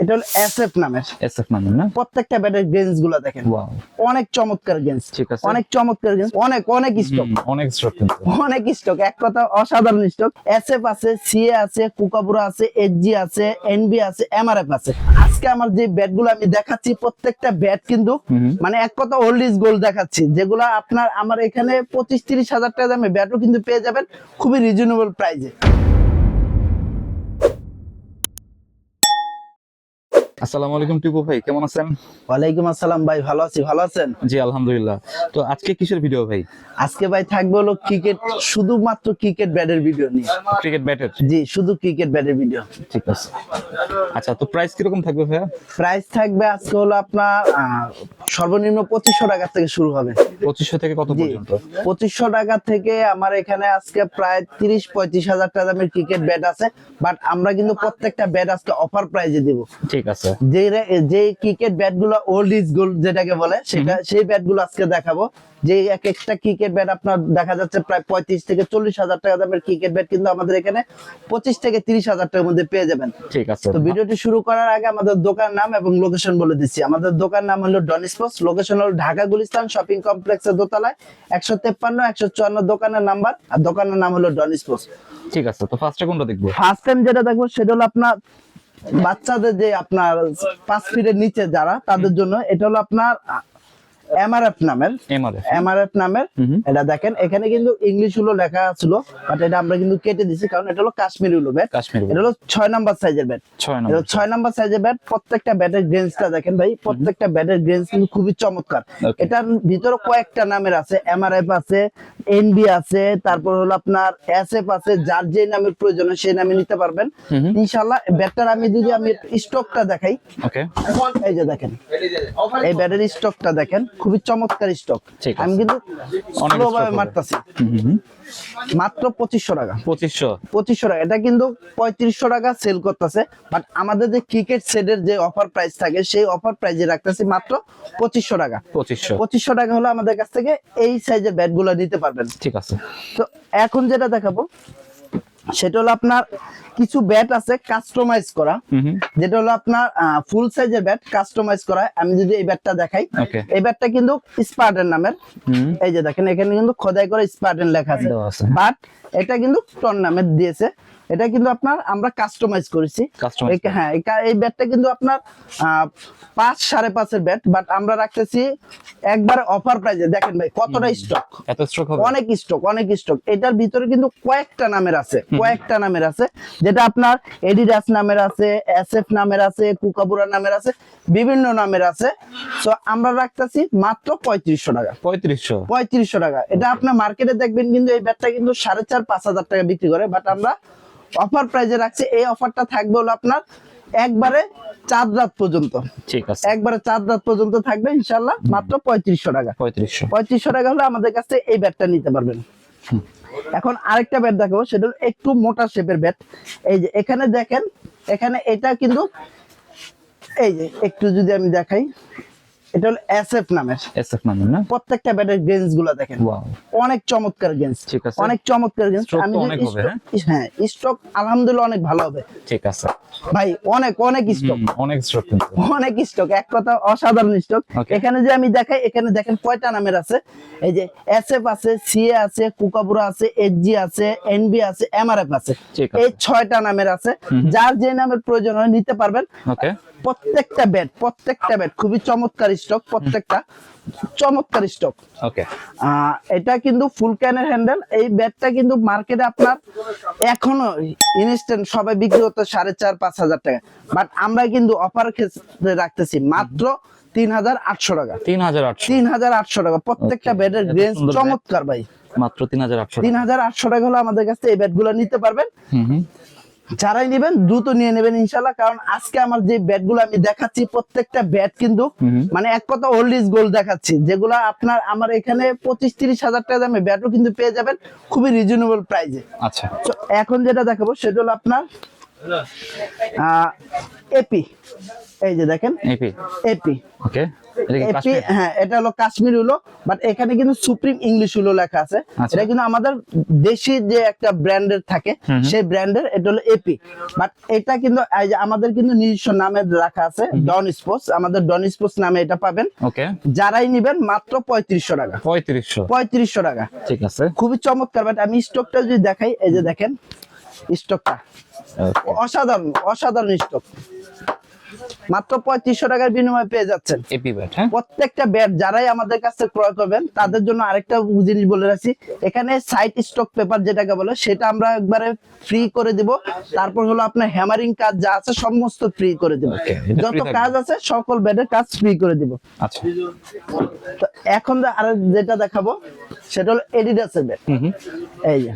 এটা হলো এসএফ নামের। এসএফ নামের না? প্রত্যেকটা ব্যাটের গেঞ্জ গুলা দেখেন, ওয়াও, অনেক চমৎকার গেঞ্জ, ঠিক আছে। অনেক চমৎকার গেঞ্জ, অনেক অনেক স্টক, অনেক স্টক কিন্তু, অনেক স্টক, এক কথা অসাধারণ স্টক। এসএফ আছে, সিএ আছে, কুকাবুরা আছে, এইচজি আছে, এনবি আছে, এমআরএফ আছে। আজকে আমার যে ব্যাট গুলো আমি দেখাচ্ছি প্রত্যেকটা ব্যাট কিন্তু মানে এক কথা ওল্ড ইজ গোল্ড দেখাচ্ছি, যেগুলো আপনার আমার এখানে 25-30 হাজার টাকা দামে ব্যাটও কিন্তু পেয়ে যাবেন খুবই রিজনেবল প্রাইসে। আসসালামু আলাইকুম টিপু ভাই, কেমন আছেন? ওয়ালাইকুম আসসালাম ভাই, ভালো আছি, ভালো আছেন? জি আলহামদুলিল্লাহ। তো আজকে কিসের ভিডিও ভাই? আজকে ভাই থাকবে হলো ক্রিকেট, শুধুমাত্র ক্রিকেট ব্যাটের ভিডিও নিয়ে। ক্রিকেট ব্যাটের? জি, শুধু ক্রিকেট ব্যাটের ভিডিও। ঠিক আছে। আচ্ছা, তো প্রাইস কিরকম থাকবে ভাইয়া? প্রাইস থাকবে আজকে হলো আপনার সর্বনিম্ন 2500 টাকা থেকে শুরু হবে। 2500 থেকে কত পর্যন্ত? 2500 টাকা থেকে আমার এখানে আজকে প্রায় 30-35 হাজার টাকা দামের ক্রিকেট ব্যাট আছে, বাট আমরা কিন্তু প্রত্যেকটা ব্যাট আজকে অফার প্রাইজে দিব। ঠিক আছে। যে ক্রিকেট ব্যাট গুলো ওল্ড ইজ গোল্ড যেটাকে বলে, সেটা সেই ব্যাট গুলো আজকে দেখাবো। যে এক একটা ক্রিকেট ব্যাট আপনার দেখা যাচ্ছে প্রায় 35-40 হাজার টাকা দামের ক্রিকেট ব্যাট কিন্তু আমাদের এখানে 25-30 হাজার টাকার মধ্যে পেয়ে যাবেন। ঠিক আছে। তো ভিডিওটি শুরু করার আগে আমাদের দোকান নাম এবং লোকেশন বলে দিচ্ছি। আমাদের দোকান নাম হলো ডন স্পোর্টস, লোকেশন হলো ঢাকা গুলিস্তান শপিং কমপ্লেক্সের দোতলায় 153-154 দোকানের নাম্বার, আর দোকানের নাম হলো ডন স্পোর্টস। ঠিক আছে। তো ফার্স্টে কোনটা দেখবো? ফার্স্ট টাইম যেটা দেখবো সেটা হলো আপনার বাচ্চাদের, যে আপনার 5 ফিটের নিচে যারা, তাদের জন্য এটা হলো আপনার এমআরএফ নামের। এমআরএফ নামের এটা দেখেন, এখানে কিন্তু ইংলিশ হলো লেখা ছিল, বাট এটা আমরা কিন্তু কেটে দিছি, কারণ এটা হলো কাশ্মীরি হলো ব্যাট। এটা হলো 6 নাম্বার সাইজের ব্যাট। 6 নাম্বার সাইজের ব্যাট। প্রত্যেকটা ব্যাটের গ্রেন্সটা দেখেন ভাই, প্রত্যেকটা ব্যাটের গ্রেন্স কিন্তু খুবই চমৎকার। এটার ভিতরে কয়েকটা নামের আছে, এমআরএফ আছে, এনবি আছে, তারপর হলো আপনার এসএফ আছে। যার যে নামের প্রয়োজন সেই নামে নিতে পারবেন ইনশাআল্লাহ। ব্যাটটার আমি যদি স্টকটা দেখাই, ওকে, এই যে দেখেন, এই ব্যাটের স্টকটা দেখেন, খুবই চমৎকার স্টক। আমি কিন্তু স্লোভাবে মারতাছি। মাত্র 2500 টাকা। 2500 টাকা। এটা কিন্তু 3500 টাকা সেল করতেছে, বাট আমাদের যে ক্রিকেট সেটের যে অফার প্রাইস থাকে সেই অফার প্রাইসে রাখতেছি মাত্র 2500 টাকা। 2500 টাকা হলো আমাদের কাছ থেকে এই সাইজের ব্যাট গুলো নিতে পারবেন। ঠিক আছে। তো এখন যেটা দেখাবো সেটা হলো আপনার কিছু ব্যাট আছে কাস্টমাইজ করা, যেটা হলো আপনার ফুল সাইজের ব্যাট কাস্টমাইজ করা। আমি যদি এই ব্যাটটা দেখাই, এই ব্যাটটা কিন্তু স্পার্টেন নামের। এই যে দেখেন, এখানে কিন্তু খোদাই করে স্পার্টেন লেখা আছে, বাট এটা কিন্তু টন নামের দিয়েছে। এটা কিন্তু আপনার আমরা কাস্টমাইজ করেছি। হ্যাঁ, এই ব্যাটটা কিন্তু আপনার 5-5.5 এর ব্যাট, বাট আমরা রাখতেছি একবার অফার প্রাইজে। দেখেন ভাই কতটা স্টক, এত স্টক হবে? অনেক স্টক। এটার ভিতরে কিন্তু কয়েকটা নামের আছে, যেটা আপনার এডিডাস নামের আছে, এসএফ নামের আছে, কুকাবুরা নামের আছে, বিভিন্ন নামের আছে। সো আমরা রাখতেছি মাত্র 3500 টাকা। 3500 টাকা। এটা আপনার মার্কেটে দেখবেন কিন্তু এই ব্যাটটা কিন্তু 4.5-5 হাজার টাকা বিক্রি করে, বাট আমরা অফার প্রাইজে রাখছি। এই অফারটা থাকবে হলো আপনার একবারে 4 রাত পর্যন্ত। ঠিক আছে। একবারে 4 রাত পর্যন্ত থাকবে ইনশাআল্লাহ, মাত্র 3500 টাকা। 3500 টাকা হলে আমাদের কাছে এই ব্যাটটা নিতে পারবেন। এখন আরেকটা ব্যাট দেখাবো, সেটা একটু মোটা শেপের ব্যাট। এই যে এখানে দেখেন, এখানে এটা কিন্তু এই যে একটু যদি আমি দেখাই, এটা হলো এসএফ নামের। না? প্রত্যেকটা ব্যাটের গেঞ্জ গুলা দেখেন, অনেক চমৎকার গেঞ্জ, অনেক চমৎকার গেঞ্জ। আমি হ্যাঁ, স্টক আলহামদুলিল্লাহ অনেক ভালো হবে। ঠিক আছে ভাই, অনেক স্টক, অনেক স্টক, এক কথা অসাধারণ স্টক। এখানে যে আমি দেখাই, এখানে দেখেন কয়টা নামের আছে। এই যে এসএফ আছে, সিএ আছে, কুকাবুরা আছে, এইচজি আছে, এনবি আছে, এমআরএফ আছে। এই 6টা নামের আছে। যার যে নামের প্রয়োজন হয় নিতে পারবেন। প্রত্যেকটা ব্যাট খুবই চমৎকার স্টক, প্রত্যেকটা চমৎকার স্টক। ওকে, এটা কিন্তু ফুল ক্যানের হ্যান্ডেল। এই ব্যাটটা কিন্তু মার্কেটে আপনার এখনো ইনস্ট্যান্ট সবাই বিক্রি করতে 4.5-5 হাজার টাকা, বাট আমরা কিন্তু অফার ক্ষেত্রে রাখতেছি মাত্র 3800 টাকা। 3800 টাকা। প্রত্যেকটা ব্যাটের রেঞ্জ চমৎকার ভাই, মাত্র 3800 টাকা হলে আমাদের কাছে এই ব্যাটগুলো নিতে পারবেন। যারাই নেবেন দ্রুত নিয়ে নেবেন ইনশাআল্লাহ, কারণ আজকে আমার যে ব্যাটগুলো আমি দেখাচ্ছি প্রত্যেকটা ব্যাট কিন্তু মানে এক কথা ওল্ড ইজ গোল্ড দেখাচ্ছি, যেগুলো আপনার আমার এখানে 25-30 হাজার টাকা দামে ব্যাটও কিন্তু পেয়ে যাবেন খুবই রিজনেবল প্রাইসে। আচ্ছা, এখন যেটা দেখাবো সেটা হলো আপনার এপি, এই যে দেখেন এপি। এপি, ওকে, এটা কি এপি, কাশ্মীর? হ্যাঁ এটা হলো কাশ্মীর উলো, বাট এখানে কিন্তু সুপ্রিম ইংলিশ উলো লেখা আছে। আচ্ছা। এটা কিন্তু আমাদের দেশি যে একটা ব্র্যান্ডের থাকে সেই ব্র্যান্ডের, এটা হলো এপি। বাট এটা কিন্তু এই যে আমাদের কিন্তু নিজস্ব নামে রাখা আছে, ডন স্পোর্টস, আমাদের ডন স্পোর্টস নামে এটা পাবেন। ওকে, যারাই নিবেন মাত্র 3500 টাকা, 3500। 3500 টাকা। ঠিক আছে। খুবই চমৎকার। বাট আমি স্টকটা যদি দেখাই, এই যে দেখেন স্টকটা Okay. অসাধারণ, অসাধারণ স্টক। মাত্র 3500 টাকার বিনিময়ে পেয়ে যাচ্ছেন এপি ব্যাট, হ্যাঁ? প্রত্যেকটা ব্যাট। যারাই আমাদের কাছে ক্রয় করবেন তাদের জন্য আরেকটা জিনিস বলে রাখছি, এখানে সাইট স্টক পেপার যেটাকে বলে সেটা আমরা একবারে ফ্রি করে দিব। তারপর হলো আপনার হ্যামারিং কাজ যা আছে সমস্ত ফ্রি করে দিব। Okay, এটা যত free থাকবে। কাজ আছে সকল ব্যাটের কাজ ফ্রি করে দিব। আচ্ছা। তো এখন আর যেটা দেখাবো সেটা হলো এডিডাসের ব্যাট। এই যে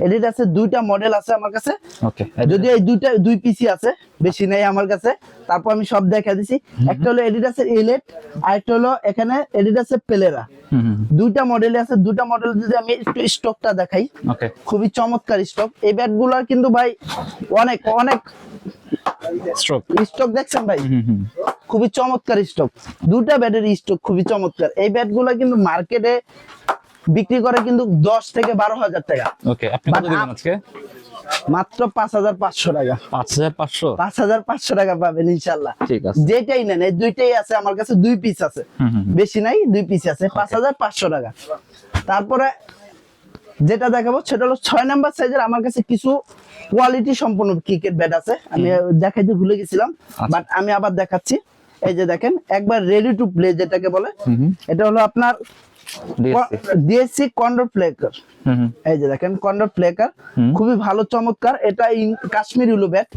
এডিডাসের দুইটা মডেল আছে আমার কাছে, ওকে, যদি এই দুই পিসি আছে, বেশি নেই আমার কাছে। তারপর আমি সব দেখা দিছি। একটা হলো এডিডাসের এলিট, আর একটা হলো এখানে এডিডাসের পেলেরা। দুইটা মডেল আছে। দুইটা মডেল যদি আমি একটু স্টকটা দেখাই, ওকে, খুবই চমৎকার স্টক। এই ব্যাট গুলার কিন্তু ভাই অনেক অনেক স্ট্রোক। স্টক দেখছেন ভাই, খুবই চমৎকার স্টক। দুটা ব্যাটের স্টক খুবই চমৎকার। এই ব্যাট গুলা কিন্তু মার্কেটে বিক্রি করে কিন্তু 10 থেকে 12,000 টাকা। ওকে, আপনি কত দিবেন আজকে? মাত্র 5500 টাকা। 5500? 5500 টাকা পাবেন ইনশাআল্লাহ। ঠিক আছে। যেটাই নেন, এই দুইটাই আছে আমার কাছে, দুই পিস আছে, বেশি নাই, দুই পিস আছে, 5500 টাকা। তারপরে যেটা দেখাবো সেটা হলো 6 নাম্বার সাইজের আমার কাছে কিছু কোয়ালিটি সম্পন্ন ক্রিকেট ব্যাট আছে। আমি দেখাইতে ভুলে গেছিলাম, বাট আমি আবার দেখাচ্ছি। এই যে দেখেন একবার রেডি টু প্লে যেটাকে বলে, এটা হলো আপনার ডিএসসি কন্ডর প্লেকার। এই যে দেখেন কন্ডর প্লেকার, খুবই ভালো চমৎকার। এটা কাশ্মীরি উলো ব্যাট।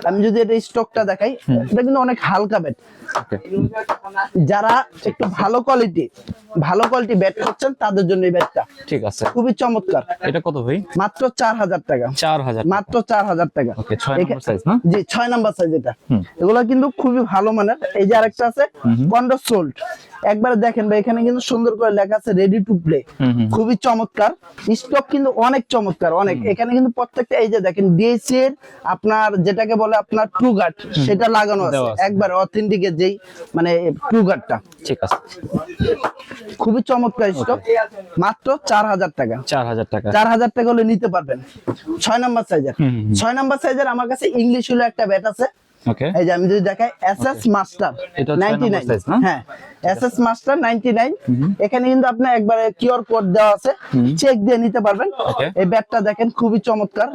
আমি যদি এটা স্টকটা দেখাই, এটা কিন্তু অনেক হালকা ব্যাট। ওকে, যারা একটু ভালো কোয়ালিটি ব্যাট করছেন তাদের জন্য এই ব্যাটটা ঠিক আছে। খুবই চমৎকার। এটা কত ভাই? মাত্র 4000 টাকা। 4000? মাত্র 4000 টাকা। ওকে, 6 নাম্বার সাইজ না? জি, 6 নাম্বার সাইজ এটা। এগুলা কিন্তু খুবই ভালো মানের। এই যে আরেকটা আছে কন্ডর সোল্ড, একবার দেখেন ভাই, এখানে কিন্তু সুন্দর করে লেখা আছে রেডি টু প্লে, খুবই চমৎকার। স্টক কিন্তু অনেক চমৎকার, অনেক। এখানে কিন্তু প্রত্যেকটা এই যে দেখেন ডিএসসি এর আপনার যেটাকে বলে আপনার ট্রু গার্ড, সেটা লাগানো আছে একবার অথেন্টিকের যেই মানে ট্রু গার্ডটা। ঠিক আছে, খুবই চমৎকার স্টক। মাত্র 4000 টাকা। 4000 টাকা। 4000 টাকা হলে নিতে পারবেন 6 নাম্বার সাইজের। 6 নাম্বার সাইজের আমার কাছে ইংলিশ হলো একটা ব্যাট আছে। ওকে, এই যে আমি যদি দেখাই এসএস মাস্টার এটা 99 সাইজ না? হ্যাঁ, এসএস মাস্টার 99। এখানে কিন্তু আপনার একবারে কিউআর কোড দেওয়া আছে, চেক দিয়ে নিতে পারবেন। এই ব্যাটটা দেখেন খুবই চমৎকার।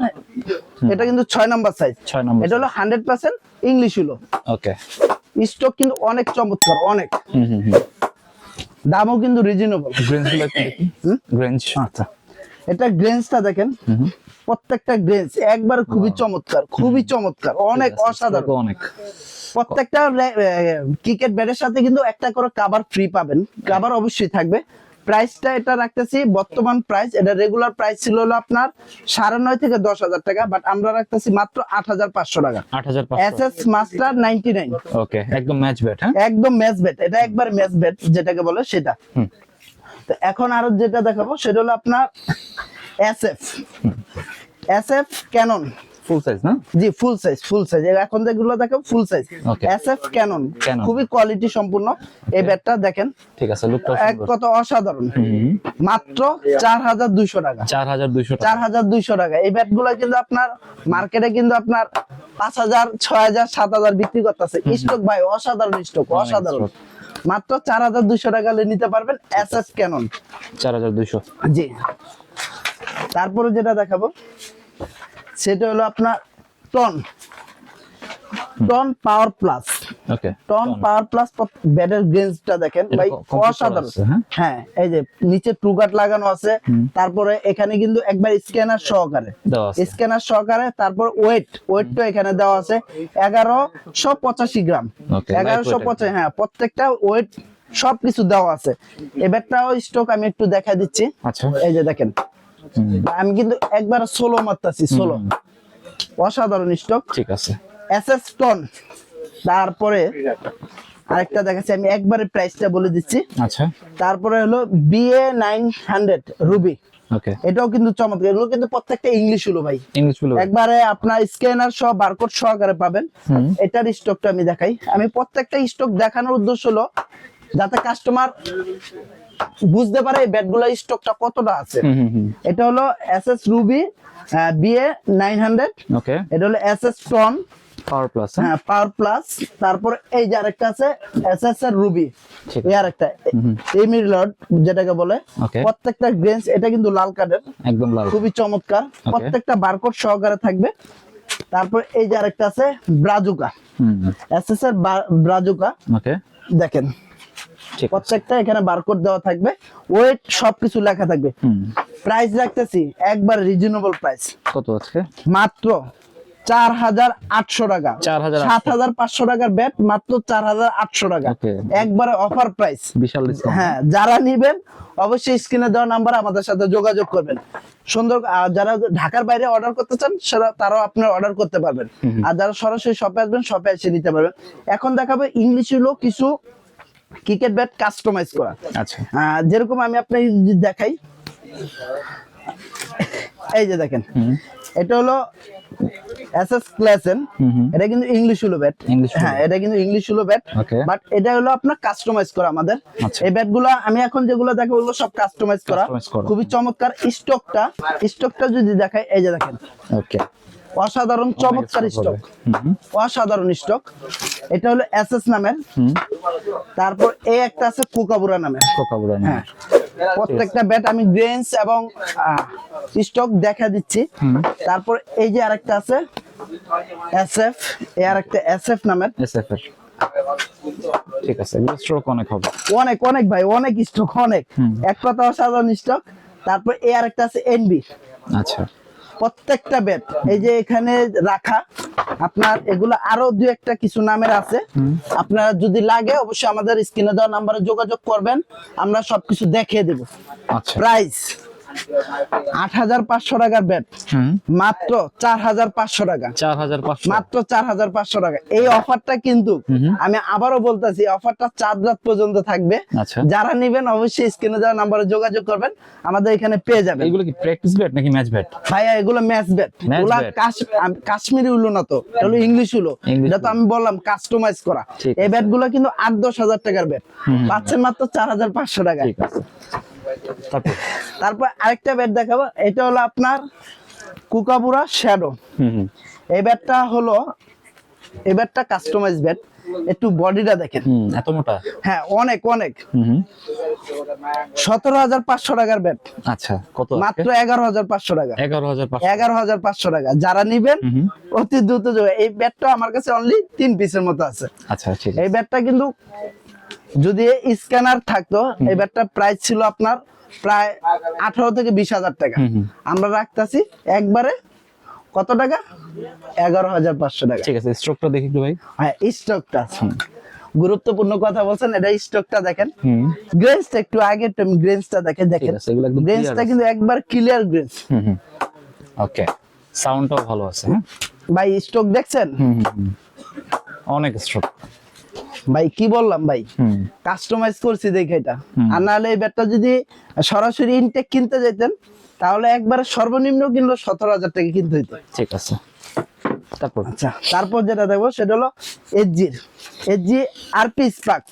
এটা কিন্তু 6 নাম্বার সাইজ। 6 নাম্বার। এটা হলো 100% ইংলিশ হলো। ওকে, স্টক কিন্তু অনেক চমৎকার, অনেক। দামও কিন্তু রিজনেবল। গ্রেঞ্জ গুলো একটু দেখি। গ্রেঞ্জ, আচ্ছা, এটা গ্রেঞ্জটা দেখেন, প্রত্যেকটা গ্রেঞ্জ একবার খুবই চমৎকার, খুবই চমৎকার, অনেক অসাধারণ। অনেক। প্রত্যেকটা ক্রিকেট ব্যাটের সাথে কিন্তু একটা করে কভার ফ্রি পাবেন, কভার অবশ্যই থাকবে। প্রাইসটা এটা রাখতেছি বর্তমান প্রাইস, এটা রেগুলার প্রাইস ছিল হলো আপনার 9.5 থেকে 10,000 টাকা, বাট আমরা রাখতেছি মাত্র 8500 টাকা। 8500? SS master 99। ওকে, একদম ম্যাচ ব্যাট, হ্যাঁ? একদম ম্যাচ ব্যাট, এটা একবার ম্যাচ ব্যাট যেটাকে বলে সেটা। তো এখন আরো যেটা দেখাবো সেটা হলো আপনার এসএফ ক্যানন ফুল সাইজ না? জি, ফুল সাইজ। এখন যেগুলো দেখাবো full size. Okay. SF Canon খুবই কোয়ালিটি সম্পূর্ণ এই ব্যাটটা দেখেন। ঠিক আছে, লুকটা এক কত অসাধারণ। মাত্র 4200 টাকা। 4200 টাকা। 4200 টাকা। এই ব্যাটগুলো কিন্তু আপনার মার্কেটে কিন্তু আপনার 5000, 6000, 7000 বিক্রি করতেছে। স্টক ভাই অসাধারণ স্টক, অসাধারণ। মাত্র 4200 টাকা হলে নিতে পারবেন এসএফ ক্যানন। 4200? জি। তারপরে যেটা দেখাবো সেটা হলো আপনার টন পাওয়ার প্লাস। ওকে, টন পাওয়ার প্লাস ব্যাটের গ্রেঞ্জটা দেখেন ভাই, অসাধারণ। হ্যাঁ, এই যে নিচে ট্রু গার্ড লাগানো আছে, তারপরে এখানে কিন্তু একবার স্ক্যানার সহকারে, তারপর ওয়েটটা এখানে দেওয়া আছে 1185 গ্রাম। 1185, হ্যাঁ, প্রত্যেকটা ওয়েট সবকিছু দেওয়া আছে। এই ব্যাটটাও স্টক আমি একটু দেখা দিচ্ছি। আচ্ছা, এই যে দেখেন, আমি কিন্তু একবার সোলো মারতাছি, সোলো, অসাধারণ স্টক। ঠিক আছে। SS ton. তারপরে আরেকটা দেখাচ্ছি, আমি একবারে প্রাইসটা বলে দিচ্ছি। আচ্ছা, তারপরে হলো বিএ 900 রুবি। ওকে, এটাও কিন্তু চমৎকার, এগুলো কিন্তু প্রত্যেকটা ইংলিশ হলো ভাই, ইংলিশ গুলো একবারে আপনার স্ক্যানার সহ বারকোড সহকারে পাবেন। এটার স্টকটা আমি দেখাই, আমি প্রত্যেকটা স্টক দেখানোর উদ্দেশ্য হলো যাতে কাস্টমার বুঝতে পারে এই ব্যাটগুলোর স্টকটা কতটা আছে। এটা হলো এসএস রুবি বিএ 900, ওকে, এটা হলো এসএস টন পাওয়ার প্লাস, হ্যাঁ পাওয়ার প্লাস। তারপর এই যে আরেকটা আছে এসএস এর রুবি, ঠিক এই আরেকটা এমি লর্ড যেটাকে বলে। Okay. প্রত্যেকটা গ্রেন্স এটা কিন্তু লাল কার্ডের, একদম লাল, খুবই চমৎকার, প্রত্যেকটা বারকোড সহকারে থাকবে। তারপর এই যে আরেকটা আছে ব্রাজুকা, এসএস এর ব্রাজুকা, ওকে, দেখেন ঠিক আছে, প্রত্যেকটা এখানে বারকোড দেওয়া থাকবে, ওয়েট সবকিছু লেখা থাকবে। প্রাইস রাখতেছি একবার রিজনেবল প্রাইস, কত আজকে? মাত্র 4,800 টাকা, 4,800 7,500 টাকার ব্যাট মাত্র 4,800 টাকা, Okay. একবারে অফার প্রাইস। বিশাল ডিসকাউন্ট, হ্যাঁ, যারা নিবেন অবশ্যই স্ক্রিনে দেওয়া নাম্বার আমাদের সাথে যোগাযোগ করবেন। সুন্দর, আর যারা ঢাকার বাইরে অর্ডার করতে চান তারাও আপনারা অর্ডার করতে পারবেন, আর যারা সরাসরি শপে আসবেন শপে এসে নিতে পারবেন। এখন দেখাবো ইংলিশ হলো কিছু ক্রিকেট ব্যাট কাস্টমাইজ করা। আচ্ছা, যেরকম আমি আপনাকে দেখাই, এই যে দেখেন এটা হলো এসএস ক্লাসেন, এটা কিন্তু ইংলিশ হলো ব্যাট, English হলো। হ্যাঁ এটা কিন্তু ইংলিশ হলো ব্যাট, Okay. বাট এটা হলো আপনার কাস্টমাইজ করা আমাদের। আচ্ছা। এই ব্যাটগুলো আমি এখন যেগুলো দেখাবো ওগুলো সব কাস্টমাইজ করা, Customize করা। খুবই চমৎকার। স্টকটা যদি দেখাই, এই যে দেখেন ওকে, অসাধারণ চমৎকার stock স্টক, হবে। অসাধারণ স্টক। এটা হলো এসএস নামের, তারপর এই একটা আছে কোকাবুরা নামের। কোকাবুরা না, হ্যাঁ, প্রত্যেকটা ব্যাট আমি গ্রেন্স এবং স্টক দেখা দিচ্ছি। তারপর এই যে আরেকটা আছে এসএফ, এই আরেকটা এসএফ নামের, এসএফ এর, ঠিক আছে, এগুলো স্ট্রোক অনেক হবে, অনেক অনেক ভাই, অনেক স্টক, অনেক, এক কথা অসাধারণ স্টক। তারপর এই আরেকটা আছে এনবি। আচ্ছা, প্রত্যেকটা ব্যাট এই যে এখানে রাখা আপনার, এগুলো আরো দু একটা কিছু নামের আছে, আপনারা যদি লাগে অবশ্যই আমাদের স্ক্রিনে দেওয়া নাম্বারে যোগাযোগ করবেন, আমরা সবকিছু দেখিয়ে দেব। আচ্ছা, প্রাইস 8,500 টাকার ব্যাট মাত্র 4,500 টাকা, 4,500, মাত্র 4,500 টাকা। এই অফারটা কিন্তু আমি আবারও বলতেছি, অফারটা 4 রাত পর্যন্ত থাকবে। আচ্ছা, যারা নেবেন অবশ্যই স্ক্রিনে দেওয়া নাম্বারে যোগাযোগ করবেন, আমাদের এখানে পেয়ে যাবেন। এগুলো কি প্র্যাকটিস ব্যাট নাকি ম্যাচ ব্যাট? ভাইয়া এগুলো ম্যাচ ব্যাট, Match এগুলো bat? কাশ্মীরি উলো না তো, এটা হলো ইংলিশ উলো। English এটা তো আমি বললাম কাস্টমাইজ করা। ঠিক এই ব্যাট গুলো কিন্তু 8-10 হাজার টাকার ব্যাট, পাচ্ছেন মাত্র 4,500 টাকা। ঠিক আছে, তারপর আরেকটা ব্যাট দেখাবো, এটা হলো আপনার কুকাবুরা শ্যাডো। এই ব্যাটটা হলো, এই ব্যাটটা কাস্টমাইজ ব্যাট, একটু বডিটা দেখেন, এত মোটা, হ্যাঁ অনেক অনেক। 17,500 টাকার ব্যাট, আচ্ছা, কত মাত্র 11,500 টাকা, 11,500, 11,500 টাকা। যারা নিবেন অতি দ্রুত যোগাযোগ। এই ব্যাটটা আমার কাছে অনলি 3 পিসের মতো আছে। আচ্ছা, ঠিক এই আছে, ব্যাটটা কিন্তু যদি স্ক্যানার থাকতো, এই ব্যাটটার প্রাইস ছিল আপনার প্রায় 18 থেকে 20,000 টাকা। আমরা রাখতেছি একবারে কত টাকা, 11,500 টাকা। ঠিক আছে, স্ট্রোকটা দেখি একটু ভাই। হ্যাঁ, স্টকটা গুরুত্বপূর্ণ কথা বলছেন, এটা স্টকটা দেখেন। গ্রেন্সটা একটু আগে গ্রেন্সটা দেখেন, ঠিক আছে, এগুলো একদম গ্রেন্সটা clear কিন্তু একবার ক্লিয়ার গ্রেন্স। ওকে, সাউন্ডটাও ভালো আছে, হ্যাঁ ভাই স্টক দেখছেন অনেক স্ট্রোক ভাই, কি বললাম ভাই, কাস্টমাইজ করছি দেখে এটা। আর নাহলে এই ব্যাটটা যদি সরাসরি ইনটেক কিনতে যেতেন তাহলে একবারে সর্বনিম্ন কিনলো 17,000 টাকা কিনতে হইতো। ঠিক আছে, তারপর আচ্ছা, তারপর যেটা দেখবো সেটা হলো এসজি আরপি স্পার্ক।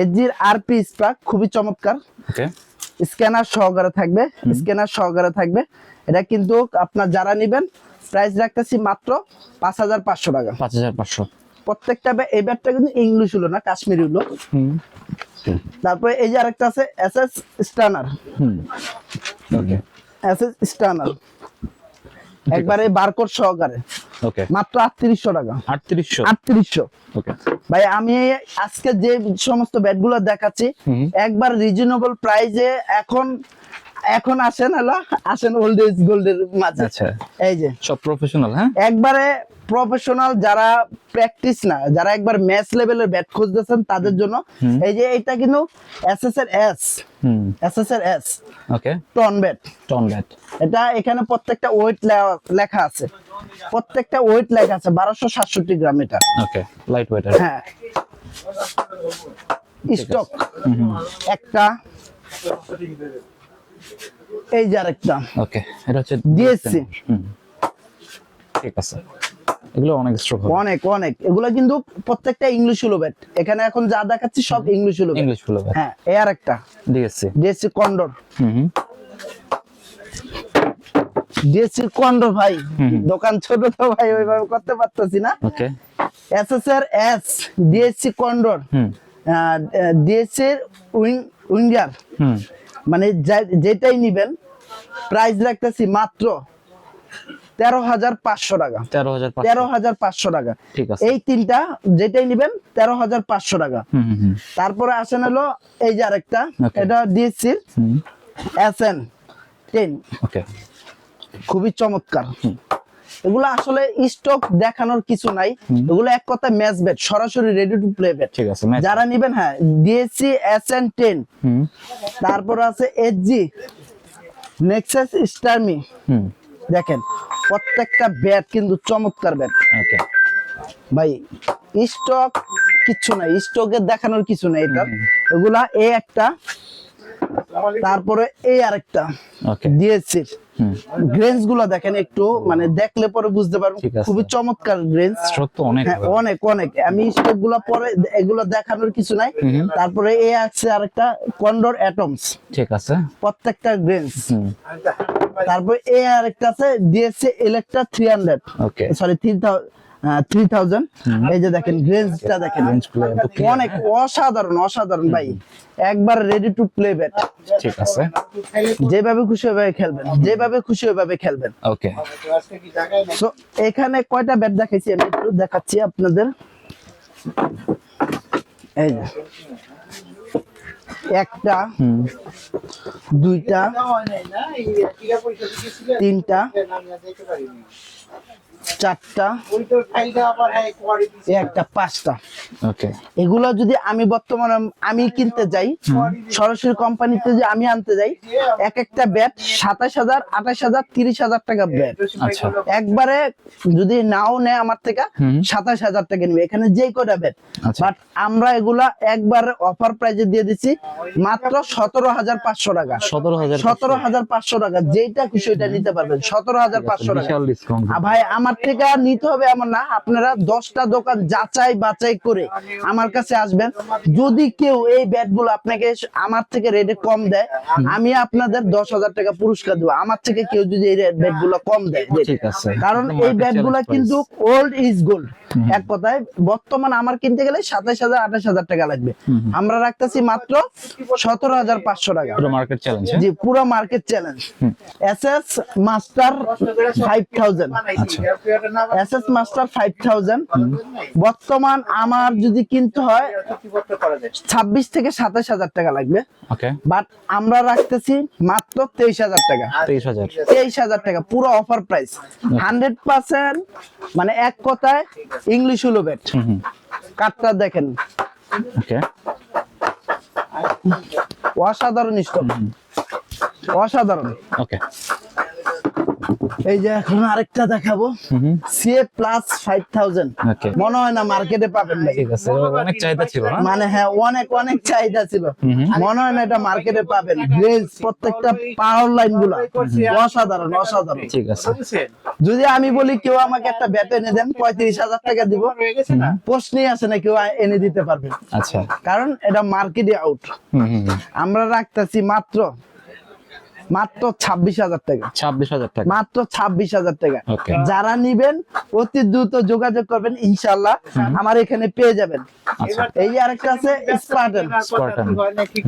এসজির আরপি স্পার্ক খুবই চমৎকার, ওকে, স্ক্যানার সহকারে থাকবে, স্ক্যানার সহকারে থাকবে। এটা কিন্তু আপনার যারা নেবেন প্রাইস রাখতেছি মাত্র 5,500 টাকা, 5,500। প্রত্যেকটা এই ব্যাটটা কিন্তু ইংলিশ হলো না, কাশ্মীরি হলো। তারপরে এই যে আরেকটা আছে এসএস স্টানার, ওকে, এসএস স্টানার একবারে বারকোড সহকারে, ওকে, মাত্র 3,800 টাকা, 3,800, 3,800। ওকে ভাই আমি আজকে যে সমস্ত ব্যাটগুলো দেখাচ্ছি একবার রিজনেবল প্রাইসে, এখন আসেন ওল্ড এজ গোল্ডের মাঝে। আচ্ছা, এই যে সব প্রফেশনাল, হ্যাঁ একবারে প্রফেশনাল, যারা প্র্যাকটিস না, যারা একবার ম্যাচ লেভেলের ব্যাট খুঁজতেছেন তাদের জন্য। এই যে এটা কিন্তু এসএস এর এস, ওকে, টন ব্যাট। এটা এখানে প্রত্যেকটা ওয়েট লেখা আছে, প্রত্যেকটা ওয়েট লেখা আছে, 1267 গ্রাম এটা। ওকে, লাইট ওয়েট, হ্যাঁ, স্টক একটা এই যে আরেকটা ওকে, এটা হচ্ছে DSC ঠিক আছে, এগুলো অনেক স্ট্রোক হবে। অনেক অনেক, এগুলো কিন্তু প্রত্যেকটা ইংলিশ হলো ব্যাট, এখানে এখন যা দেখাচ্ছি সব ইংলিশ হলো ব্যাট। ইংলিশ ফুল হ্যাঁ, এই আরেকটা ডিএসসি। ডিএসসি কন্ডোর, হুম ডিএসসি কন্ডোর ভাই, দোকান ছোট তো ভাই ওইভাবে করতে পারতেছি না। Okay, SSR S DSC Condor, DSC Winger, মানে যেটাই নিবেন প্রাইস রাখতেছি মাত্র 13,500 টাকা। 13,500 টাকা। ঠিক আছে, এই তিনটা যেটাই নিবেন 13,500 টাকা। তারপরে আসেন হলো এই যে আরেকটা, Okay. এটা ডিএসসি SN 10, ওকে, খুবই চমৎকার। এগুলো আসলে স্টক দেখানোর কিছু নাই, এগুলো এক কথা ম্যাচ ব্যাট, সরাসরি রেডি টু প্লে ব্যাট। ঠিক আছে, ম্যাচ। যারা নিবেন, হ্যাঁ, ডিএসসি SN 10, তারপর আছে এসজি নেক্সাস স্টারমি। দেখেন প্রত্যেকটা ব্যাট কিন্তু চমৎকার ব্যাট ওকে ভাই, স্টক কিচ্ছু নাই, স্টকে দেখানোর কিছু নাই এটা। এগুলা এই একটা, তারপরে এই আরেকটা ওকে, ডিএসসি গ্রেন্স গুলা দেখেন একটু, মানে দেখলে পরে বুঝতে পারবেন, ঠিক আছে। খুবই চমৎকার গ্রেন্স। স্ট্রোক তো অনেক হ্যাঁ, হবে। অনেক অনেক, আমি স্টক গুলা পরে এগুলো দেখানোর কিছু নাই। তারপরে এই আছে আরেকটা কন্ডোর অ্যাটমস, ঠিক আছে, প্রত্যেকটা গ্রেন্স। তারপরে এই আরেকটা আছে ডিএসসি ইলেকট্রা 300, ওকে, সরি 3000। এই যে দেখেন গ্রেন্সটা দেখেন, অনেক অসাধারণ অসাধারণ ভাই, একবার রেডি টু প্লে ব্যাট। ঠিক আছে, যেভাবে খুশি ওইভাবে খেলবেন, যেভাবে খুশি ওইভাবে খেলবেন। ওকে, সো এখানে কয়টা ব্যাট দেখাইছি, আমি একটু দেখাচ্ছি আপনাদের। এই যে একটা, দুইটা, তিনটা, চারটা, একটা, পাঁচটা। ওকে, এগুলো যদি আমি বর্তমানে আমি কিনতে যাই, সরাসরি কোম্পানিতে যে আমি আনতে যাই, এক একটা ব্যাট 27,000, 28,000, 30,000 টাকা ব্যাট। আচ্ছা, একবারে যদি নাও নেয় আমার থেকে 27,000 টাকা নেবে এখানে যে কটা ব্যাট। আচ্ছা। বাট আমরা এগুলা একবার অফার প্রাইজে দিয়ে দিচ্ছি মাত্র 17,500 টাকা। 17,500 টাকা, যেটা খুশি ওইটা নিতে পারবেন 17,500 টাকা। বিশাল ডিসকাউন্ট। ভাই আমার থেকে নিতে হবে এমন না, আপনারা 10টা দোকান যাচাই বাছাই করে আমার কাছে আসবেন। যদি কেউ এই ব্যাট গুলো আপনাকে আমার থেকে রেটে কম দেয়, আমি আপনাদের 10,000 টাকা পুরস্কার দেবো। আমার থেকে কেউ যদি এই ব্যাট গুলো কম দেয়, ঠিক আছে, কারণ এই ব্যাট গুলা কিন্তু ওল্ড ইজ গোল্ড। এক কথায় বর্তমান আমার কিনতে গেলে 27,000, 28,000 টাকা লাগবে, আমরা রাখতেছি মাত্র 17,500 টাকা। পুরো মার্কেট চ্যালেঞ্জ। জি, পুরো market challenge. SS Master 5000, SS Master 5000 বর্তমান আমার যদি কিনতে হয় 26 থেকে 27,000 টাকা লাগবে, ওকে, বাট আমরা রাখতেছি মাত্র 23,000 টাকা। 23,000। 23,000 টাকা পুরো অফার প্রাইস, 100%, মানে এক কথায় ইংলিশ হলো ব্যাট। কার্ডটা দেখেন, ওকে, অসাধারণ স্টক, অসাধারণ। ওকে, এই যে এখন আরেকটা দেখাবো, সিএ প্লাস 5000, ওকে, মনে হয় না মার্কেটে পাবেন ভাই। ঠিক আছে, অনেক চাহিদা ছিল না? মানে হ্যাঁ, অনেক অনেক চাহিদা ছিল, মনে হয় না এটা মার্কেটে পাবেন। গ্রেস প্রত্যেকটা পাওয়ার লাইন গুলা অসাধারণ অসাধারণ। ঠিক আছে, যদি আমি বলি কেউ আমাকে একটা ব্যাট এনে দেন 35,000 টাকা দিব, প্রশ্নই আছে না কেউ এনে দিতে পারবে, আচ্ছা, কারণ এটা মার্কেটে আউট। আমরা রাখতেছি মাত্র 26,000 টাকা, 26,000 টাকা। মাত্র 26,000 টাকা। Okay. যারা নিবেন অতি দ্রুত যোগাযোগ করবেন, ইনশাআল্লাহ আমার এখানে পেয়ে যাবেন। আচ্ছা। এই যে আরেকটা আছে স্পার্টান, স্পার্টান।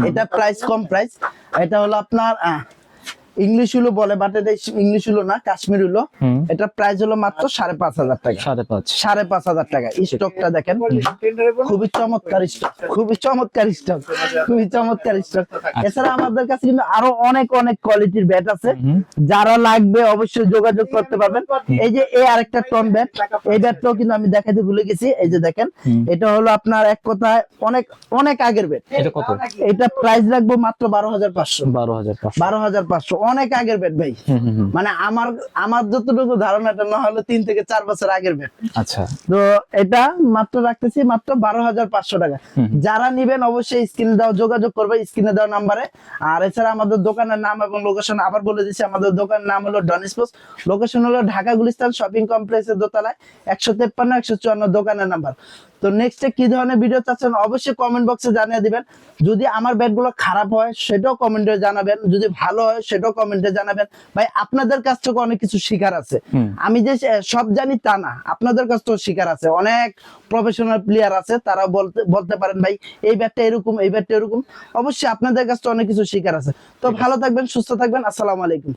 এটা প্রাইস কম প্রাইস, এটা হলো আপনার ইংলিশ হলো বলে, বাট এটা ইংলিশ হলো না, কাশ্মীর হলো। এটা প্রাইস হলো মাত্র 5,500 টাকা। 5,500। 5,500 টাকা। স্টকটা দেখেন, খুবই চমৎকার স্টক, খুবই চমৎকার স্টক, খুবই চমৎকার স্টক। এছাড়া আমাদের কাছে কিন্তু আরো অনেক অনেক কোয়ালিটির ব্যাট আছে, যারা লাগবে অবশ্যই যোগাযোগ করতে পারবেন। এই যে এই আরেকটা টন ব্যাট, এই ব্যাটটাও কিন্তু আমি দেখাতে ভুলে গেছি। এই যে দেখেন, এটা হলো আপনার এক কথায় অনেক অনেক আগের ব্যাট। এটা কত? এটা প্রাইস রাখবো মাত্র 12,500। 12,500। 12,500, অনেক আগের ব্যাট ভাই, মানে আমার যতটুকু ধারণা এটা না হলো 3 থেকে 4 বছর আগের ব্যাট। আচ্ছা, তো এটা মাত্র রাখতেছি মাত্র 12,500 টাকা। যারা নিবেন অবশ্যই স্ক্রিনে দেওয়া যোগাযোগ করবে, স্ক্রিনে দেওয়া নাম্বারে। আর এছাড়া আমাদের দোকানের নাম এবং লোকেশন আবার বলে দিচ্ছি, আমাদের দোকানের নাম হলো ডন স্পোর্টস, লোকেশন হলো ঢাকা গুলিস্তান শপিং কমপ্লেক্সের দোতলায় 153 154 দোকানের নাম্বার। তো নেক্সটে কি ধরনের ভিডিও চাচ্ছেন অবশ্যই কমেন্ট বক্সে জানিয়ে দিবেন। যদি আমার ব্যাটগুলো খারাপ হয় সেটাও কমেন্টে জানাবেন, যদি ভালো হয় সেটাও কমেন্টে জানাবেন। ভাই আপনাদের কাছ থেকে অনেক কিছু শিখার আছে, আমি যে সব জানি তা না, আপনাদের কাছ থেকেও শিখার আছে। অনেক প্রফেশনাল প্লেয়ার আছে, তারা বলতে পারেন ভাই এই ব্যাটটা এরকম, এই ব্যাটটা এরকম। অবশ্যই আপনাদের কাছ থেকে অনেক কিছু শিখার আছে। তো ভালো থাকবেন, সুস্থ থাকবেন, আসসালামু আলাইকুম।